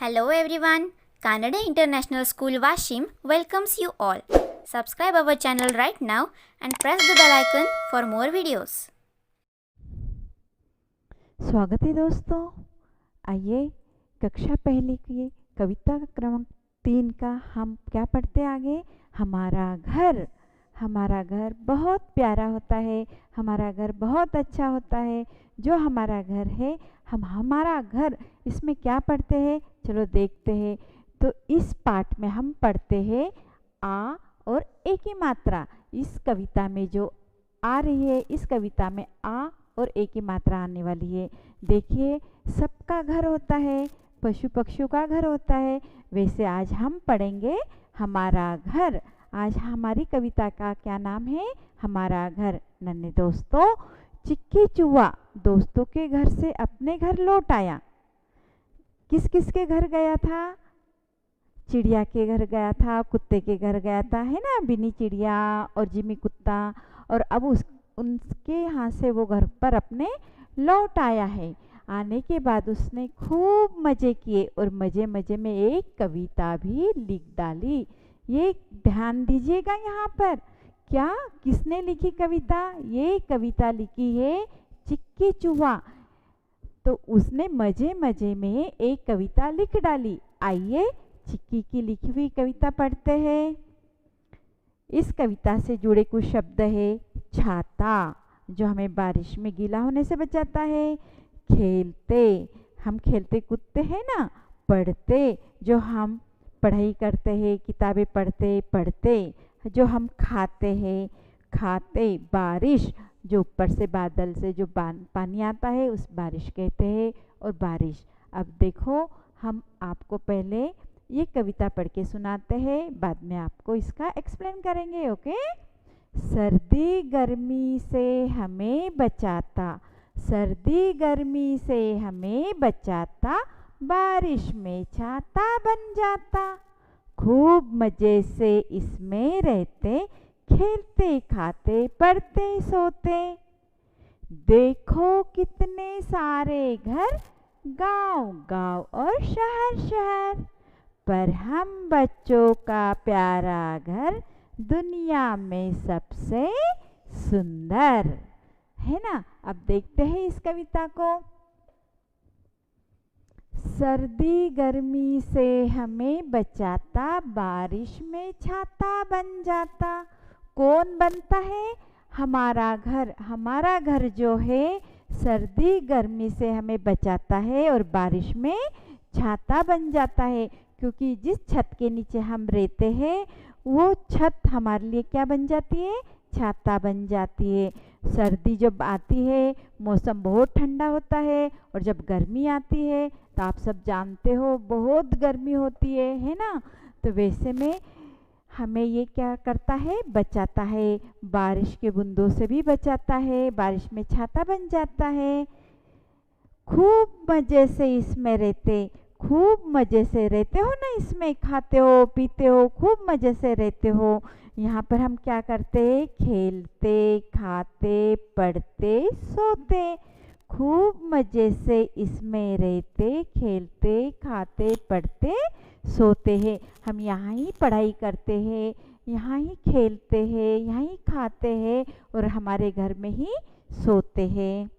Hello everyone, Kannada International School Washim welcomes you all. Subscribe our channel right now and press the bell icon for more videos. स्वागत है दोस्तों। आइए कक्षा पहली की कविता क्रमांक 3 का हम क्या पढ़ते आगे। हमारा घर बहुत प्यारा होता है, हमारा घर बहुत अच्छा होता है। जो हमारा घर है हमारा घर, इसमें क्या पढ़ते हैं, चलो देखते हैं। तो इस पाठ में हम पढ़ते हैं आ और ए की मात्रा। इस कविता में जो आ रही है, इस कविता में आ और ए की मात्रा आने वाली है। देखिए, सबका घर होता है, पशु पक्षियों का घर होता है, वैसे आज हम पढ़ेंगे हमारा घर। आज हमारी कविता का क्या नाम है, हमारा घर। नन्हे दोस्तों, चिक्की चूहा दोस्तों के घर से अपने घर लौट आया। किस किस के घर गया था, चिड़िया के घर गया था, कुत्ते के घर गया था, है ना, बिनी चिड़िया और जिमी कुत्ता। और अब उनके यहाँ से वो घर पर अपने लौट आया है। आने के बाद उसने खूब मज़े किए और मज़े मज़े में एक कविता भी लिख डाली। ये ध्यान दीजिएगा, यहाँ पर क्या किसने लिखी कविता, ये कविता लिखी है चिक्की चूहा। तो उसने मज़े मज़े में एक कविता लिख डाली। आइए चिक्की की लिखी हुई कविता पढ़ते हैं। इस कविता से जुड़े कुछ शब्द है। छाता, जो हमें बारिश में गीला होने से बचाता है। खेलते, हम खेलते कूदते हैं ना। पढ़ते, जो हम पढ़ाई करते हैं, किताबें पढ़ते। जो हम खाते हैं, खाते। बारिश, जो ऊपर से बादल से जो पानी आता है उस बारिश कहते हैं। और बारिश, अब देखो हम आपको पहले ये कविता पढ़ के सुनाते हैं, बाद में आपको इसका एक्सप्लेन करेंगे। ओके। सर्दी गर्मी से हमें बचाता, सर्दी गर्मी से हमें बचाता, बारिश में छाता बन जाता। खूब मज़े से इसमें रहते, खेलते खाते पढ़ते सोते। देखो कितने सारे घर, गांव गांव और शहर शहर, पर हम बच्चों का प्यारा घर दुनिया में सबसे सुंदर, है ना। अब देखते हैं इस कविता को। सर्दी गर्मी से हमें बचाता, बारिश में छाता बन जाता। कौन बनता है, हमारा घर। हमारा घर जो है सर्दी गर्मी से हमें बचाता है और बारिश में छाता बन जाता है। क्योंकि जिस छत के नीचे हम रहते हैं वो छत हमारे लिए क्या बन जाती है, छाता बन जाती है। सर्दी जब आती है मौसम बहुत ठंडा होता है, और जब गर्मी आती है तो आप सब जानते हो बहुत गर्मी होती है ना। तो वैसे में हमें ये क्या करता है, बचाता है। बारिश के बूंदों से भी बचाता है, बारिश में छाता बन जाता है। खूब मज़े से इसमें रहते, खूब मज़े से रहते हो ना, इसमें खाते हो पीते हो, खूब मज़े से रहते हो। यहाँ पर हम क्या करते, खेलते खाते पढ़ते सोते। खूब मज़े से इसमें रहते, खेलते खाते पढ़ते सोते हैं। हम यहाँ ही पढ़ाई करते हैं, यहाँ ही खेलते हैं, यहाँ ही खाते हैं और हमारे घर में ही सोते हैं।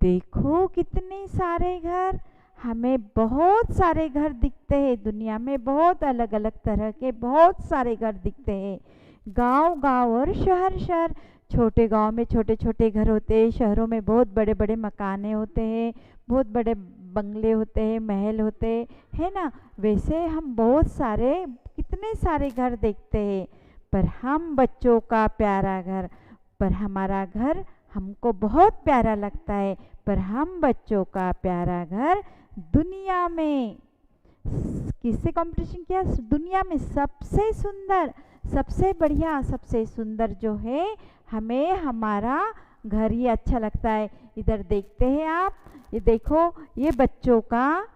देखो कितने सारे घर, हमें बहुत सारे घर दिखते हैं। दुनिया में बहुत अलग अलग तरह के बहुत सारे घर दिखते हैं। गांव गांव और शहर शहर। छोटे गांव में छोटे छोटे घर होते हैं, शहरों में बहुत बड़े बड़े मकाने होते हैं, बहुत बड़े बंगले होते हैं, महल होते हैं, है ना। वैसे हम बहुत सारे, कितने सारे घर देखते हैं। पर हम बच्चों का प्यारा घर, पर हमारा घर हमको बहुत प्यारा लगता है, पर हम बच्चों का प्यारा घर दुनिया में, किससे कंपटीशन किया, दुनिया में सबसे सुंदर, सबसे बढ़िया, सबसे सुंदर जो है, हमें हमारा घर ही अच्छा लगता है। इधर देखते हैं आप, ये देखो, ये बच्चों का,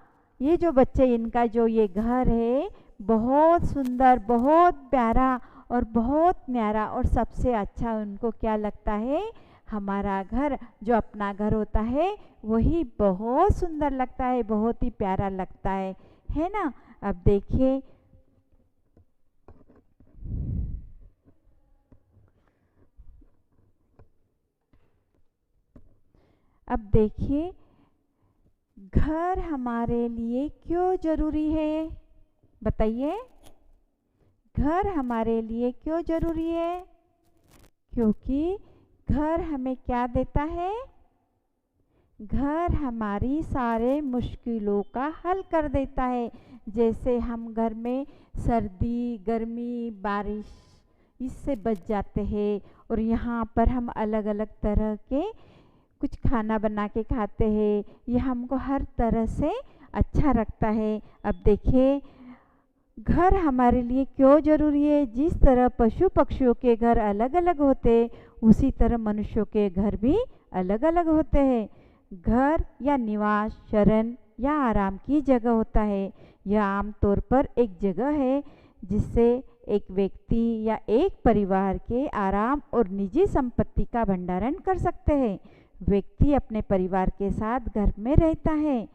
ये जो बच्चे, इनका जो ये घर है बहुत सुंदर, बहुत प्यारा और बहुत न्यारा। और सबसे अच्छा उनको क्या लगता है, हमारा घर, जो अपना घर होता है वही बहुत सुंदर लगता है, बहुत ही प्यारा लगता है है ना। अब देखिए घर हमारे लिए क्यों जरूरी है, बताइए। घर हमारे लिए क्यों जरूरी है? क्योंकि घर हमें क्या देता है? घर हमारी सारे मुश्किलों का हल कर देता है। जैसे हम घर में सर्दी, गर्मी, बारिश इससे बच जाते हैं, और यहाँ पर हम अलग अलग तरह के कुछ खाना बना के खाते हैं। ये हमको हर तरह से अच्छा रखता है। अब देखिए घर हमारे लिए क्यों जरूरी है। जिस तरह पशु पक्षियों के घर अलग अलग होते, उसी तरह मनुष्यों के घर भी अलग अलग होते हैं। घर या निवास, शरण या आराम की जगह होता है। यह आमतौर पर एक जगह है जिससे एक व्यक्ति या एक परिवार के आराम और निजी संपत्ति का भंडारण कर सकते हैं। व्यक्ति अपने परिवार के साथ घर में रहता है।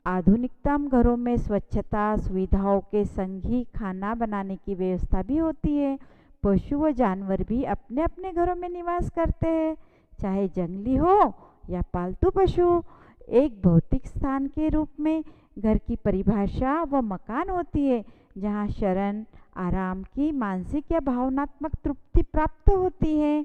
आधुनिकतम घरों में स्वच्छता सुविधाओं के संग ही खाना बनाने की व्यवस्था भी होती है। पशु व जानवर भी अपने अपने घरों में निवास करते हैं, चाहे जंगली हो या पालतू पशु। एक भौतिक स्थान के रूप में घर की परिभाषा व मकान होती है, जहाँ शरण, आराम की मानसिक या भावनात्मक तृप्ति प्राप्त होती है।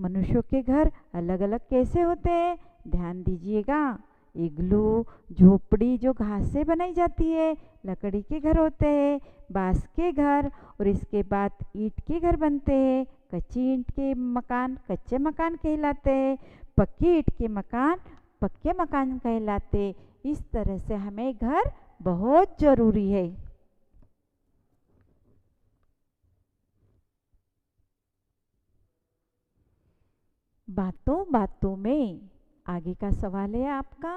मनुष्यों के घर अलग अलग कैसे होते हैं, ध्यान दीजिएगा। इग्लू, झोपड़ी जो घास से बनाई जाती है, लकड़ी के घर होते हैं। बांस के घर, और इसके बाद ईंट के घर बनते हैं। कच्ची ईंट के मकान कच्चे मकान कहलाते हैं। पक्की ईंट के मकान पक्के मकान कहलाते। इस तरह से हमें घर बहुत जरूरी है। बातों बातों में आगे का सवाल है आपका।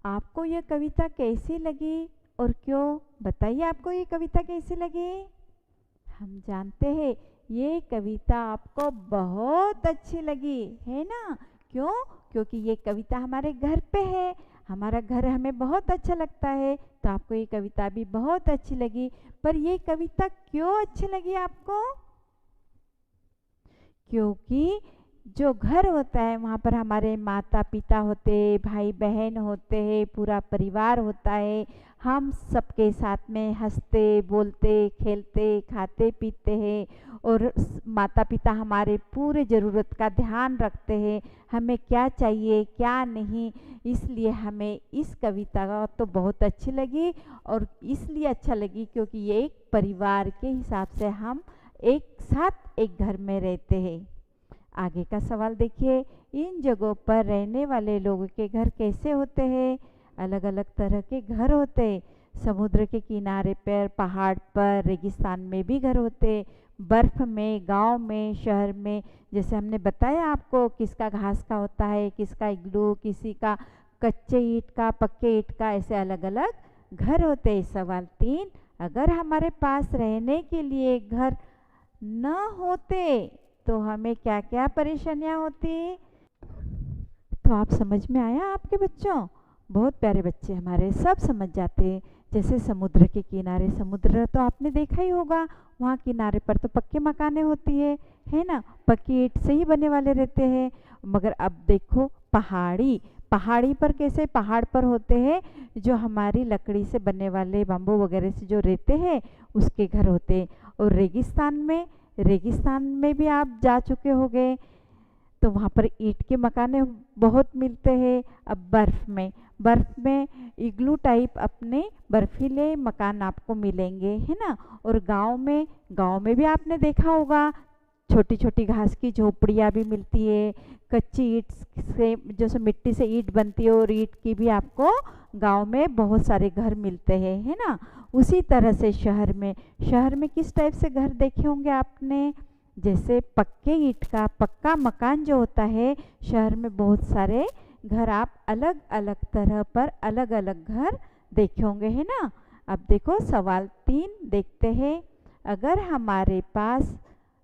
आपको यह कविता कैसी लगी और क्यों? बताइए आपको ये कविता कैसी लगी। हम जानते हैं ये कविता आपको बहुत अच्छी लगी है ना। क्यों? क्योंकि ये कविता हमारे घर पे है। हमारा घर हमें बहुत अच्छा लगता है, तो आपको ये कविता भी बहुत अच्छी लगी। पर ये कविता क्यों अच्छी लगी आपको? क्योंकि जो घर होता है वहाँ पर हमारे माता पिता होते, भाई बहन होते हैं, पूरा परिवार होता है। हम सबके साथ में हंसते बोलते खेलते खाते पीते हैं, और माता पिता हमारे पूरे ज़रूरत का ध्यान रखते हैं, हमें क्या चाहिए क्या नहीं। इसलिए हमें इस कविता का तो बहुत अच्छी लगी, और इसलिए अच्छा लगी क्योंकि ये एक परिवार के हिसाब से हम एक साथ एक घर में रहते हैं। आगे का सवाल देखिए। इन जगहों पर रहने वाले लोगों के घर कैसे होते हैं? अलग अलग तरह के घर होते हैं। समुद्र के किनारे पर, पहाड़ पर, रेगिस्तान में भी घर होते, बर्फ में, गांव में, शहर में। जैसे हमने बताया आपको, किसका घास का होता है, किसका इग्लू, किसी का कच्चे ईंट का, पक्के ईंट का, ऐसे अलग अलग घर होते हैं। सवाल 3, अगर हमारे पास रहने के लिए घर न होते तो हमें क्या क्या परेशानियां होती? तो आप समझ में आया आपके बच्चों? बहुत प्यारे बच्चे हमारे सब समझ जाते हैं। जैसे समुद्र के किनारे, समुद्र तो आपने देखा ही होगा, वहाँ किनारे पर तो पक्के मकाने होती है ना, पक्की ईंट से ही बने वाले रहते हैं। मगर अब देखो पहाड़ी पर कैसे, पहाड़ पर होते हैं जो हमारी लकड़ी से बनने वाले, बाम्बू वगैरह से जो रहते हैं उसके घर होते हैं। और रेगिस्तान में भी आप जा चुके होंगे, तो वहाँ पर ईंट के मकाने बहुत मिलते हैं। अब बर्फ़ में इग्लू टाइप अपने बर्फीले मकान आपको मिलेंगे, है ना। और गांव में भी आपने देखा होगा, छोटी छोटी घास की झोपड़ियाँ भी मिलती है। कच्ची ईंट से, जैसे मिट्टी से ईंट बनती है, और ईंट की भी आपको गांव में बहुत सारे घर मिलते हैं, है ना। उसी तरह से शहर में किस टाइप से घर देखे होंगे आपने? जैसे पक्के ईंट का पक्का मकान जो होता है, शहर में बहुत सारे घर आप अलग अलग तरह पर अलग अलग घर देखे होंगे, है ना। अब देखो सवाल 3 देखते हैं। अगर हमारे पास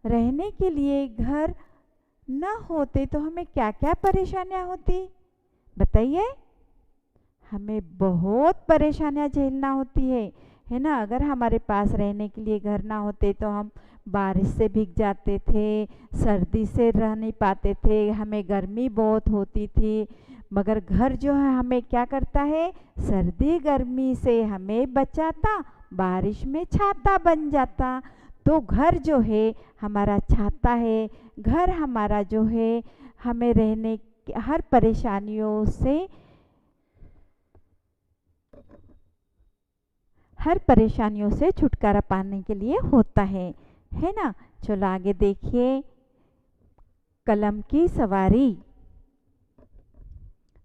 रहने के लिए घर न होते तो हमें क्या क्या परेशानियां होती? बताइए। हमें बहुत परेशानियां झेलना होती है ना। अगर हमारे पास रहने के लिए घर ना होते तो हम बारिश से भीग जाते थे, सर्दी से रह नहीं पाते थे, हमें गर्मी बहुत होती थी। मगर घर जो है हमें क्या करता है, सर्दी गर्मी से हमें बचाता, बारिश में छाता बन जाता। तो घर जो है हमारा छाता है, घर हमारा जो है हमें रहने हर परेशानियों से छुटकारा पाने के लिए होता है ना। चलो आगे देखिए, कलम की सवारी।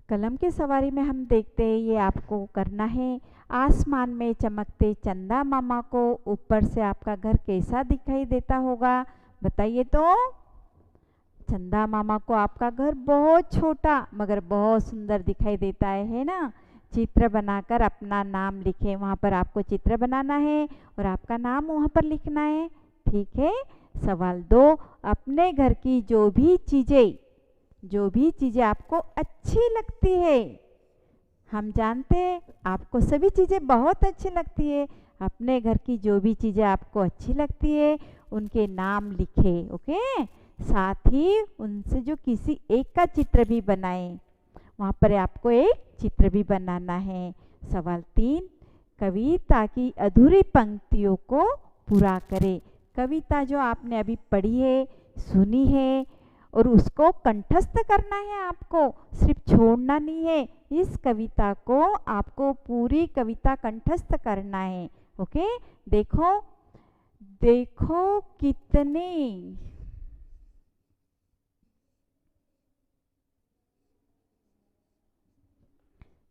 कलम की सवारी में हम देखते हैं ये आपको करना है। आसमान में चमकते चंदा मामा को ऊपर से आपका घर कैसा दिखाई देता होगा, बताइए तो। चंदा मामा को आपका घर बहुत छोटा मगर बहुत सुंदर दिखाई देता है ना। चित्र बनाकर अपना नाम लिखें, वहाँ पर आपको चित्र बनाना है और आपका नाम वहाँ पर लिखना है, ठीक है। सवाल 2, अपने घर की जो भी चीज़ें आपको अच्छी लगती है, हम जानते हैं आपको सभी चीज़ें बहुत अच्छी लगती है। अपने घर की जो भी चीज़ें आपको अच्छी लगती है उनके नाम लिखें, ओके। साथ ही उनसे जो किसी एक का चित्र भी बनाएं, वहाँ पर आपको एक चित्र भी बनाना है। सवाल 3, कविता की अधूरी पंक्तियों को पूरा करें। कविता जो आपने अभी पढ़ी है, सुनी है और उसको कंठस्थ करना है आपको, सिर्फ छोड़ना नहीं है। इस कविता को आपको पूरी कविता कंठस्थ करना है, ओके। देखो देखो कितने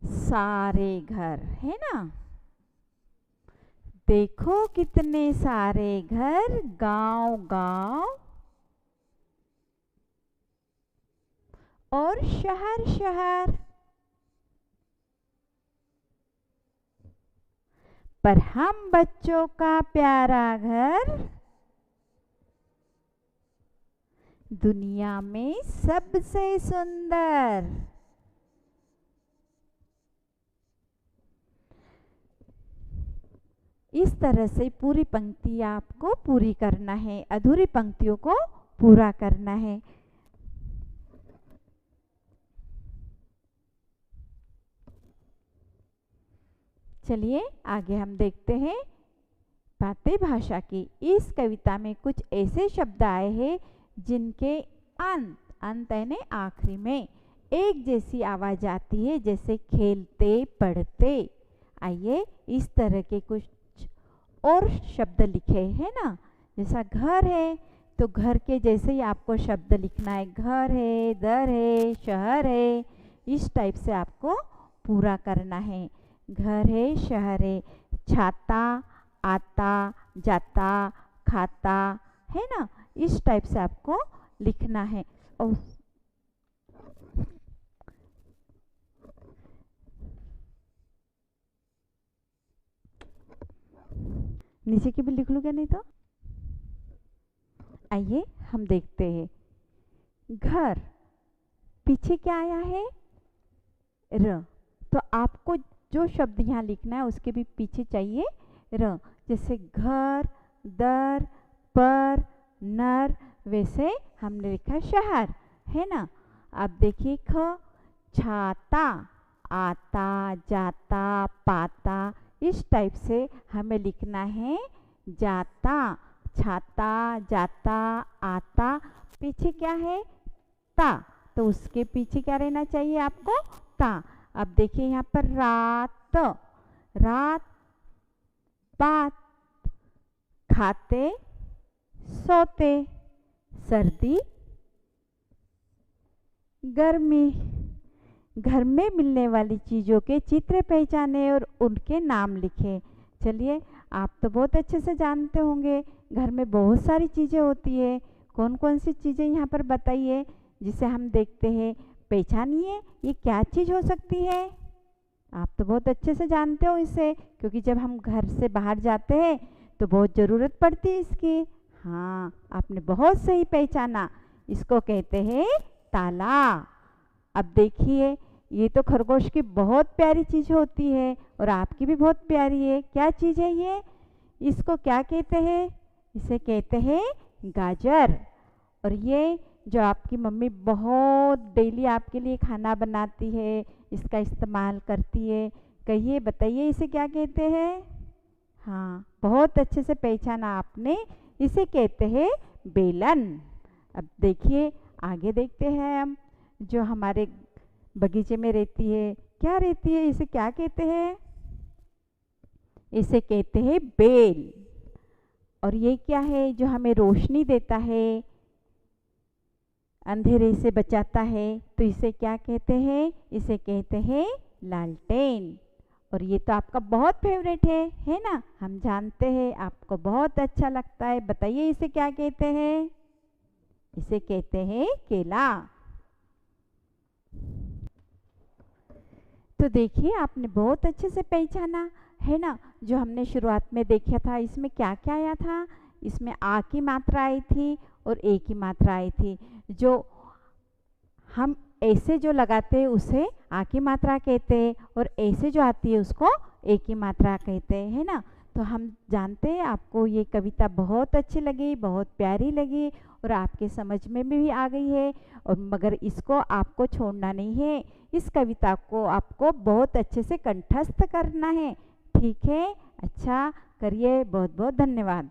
सारे घर, है ना। देखो कितने सारे घर गांव गांव और शहर शहर, पर हम बच्चों का प्यारा घर दुनिया में सबसे सुंदर। इस तरह से पूरी पंक्ति आपको पूरी करना है, अधूरी पंक्तियों को पूरा करना है। चलिए आगे हम देखते हैं बातें भाषा की। इस कविता में कुछ ऐसे शब्द आए हैं जिनके अंत यानी आखिरी में एक जैसी आवाज आती है, जैसे खेलते पढ़ते। आइए इस तरह के कुछ और शब्द लिखे हैं ना। जैसा घर है तो घर के जैसे ही आपको शब्द लिखना है, घर है, दर है, शहर है, इस टाइप से आपको पूरा करना है। घर है, शहर है, छाता, आता, जाता, खाता, है ना, इस टाइप से आपको लिखना है। और नीचे की भी लिख लूँ क्या, नहीं तो। आइए हम देखते हैं, घर पीछे क्या आया है, र। तो आपको जो शब्द यहाँ लिखना है उसके भी पीछे चाहिए र। जैसे घर, दर, पर, नर, वैसे हमने लिखा शहर, है ना। अब देखिए ख, छाता, आता, जाता, पाता, इस टाइप से हमें लिखना है जाता, छाता, जाता, आता। पीछे क्या है, ता, तो उसके पीछे क्या रहना चाहिए आपको, ता। अब देखिए यहाँ पर रात, रात, बात, खाते, सोते, सर्दी, गर्मी। घर में मिलने वाली चीज़ों के चित्र पहचाने और उनके नाम लिखें। चलिए आप तो बहुत अच्छे से जानते होंगे घर में बहुत सारी चीज़ें होती है। कौन कौन सी चीज़ें यहाँ पर बताइए जिसे हम देखते हैं, पहचानिए ये क्या चीज़ हो सकती है। आप तो बहुत अच्छे से जानते हो इसे, क्योंकि जब हम घर से बाहर जाते हैं तो बहुत ज़रूरत पड़ती है इसकी। हाँ, आपने बहुत सही पहचाना, इसको कहते हैं ताला। अब देखिए ये तो खरगोश की बहुत प्यारी चीज़ होती है और आपकी भी बहुत प्यारी है। क्या चीज़ है ये? इसको क्या कहते हैं? इसे कहते हैं गाजर। और ये जो आपकी मम्मी बहुत डेली आपके लिए खाना बनाती है, इसका इस्तेमाल करती है, कहिए, बताइए इसे क्या कहते हैं? हाँ, बहुत अच्छे से पहचाना आपने, इसे कहते हैं बेलन। अब देखिए, आगे देखते हैं हम, जो हमारे बगीचे में रहती है, क्या रहती है, इसे क्या कहते हैं? इसे कहते हैं बेल। और ये क्या है? जो हमें रोशनी देता है, अंधेरे से बचाता है, तो इसे क्या कहते हैं? इसे कहते हैं लालटेन। और ये तो आपका बहुत फेवरेट है ना? हम जानते हैं आपको बहुत अच्छा लगता है। बताइए इसे क्या कहते हैं? इसे कहते हैं केला। तो देखिए, आपने बहुत अच्छे से पहचाना है ना। जो हमने शुरुआत में देखा था, इसमें क्या क्या आया था? इसमें आ की मात्रा आई थी और ए की मात्रा आई थी। जो हम ऐसे जो लगाते हैं उसे आ की मात्रा कहते हैं, और ऐसे जो आती है उसको ए की मात्रा कहते हैं, है ना। तो हम जानते हैं आपको ये कविता बहुत अच्छी लगी, बहुत प्यारी लगी और आपके समझ में भी आ गई है। और मगर इसको आपको छोड़ना नहीं है, इस कविता को आपको बहुत अच्छे से कंठस्थ करना है। ठीक है, अच्छा करिए। बहुत बहुत धन्यवाद।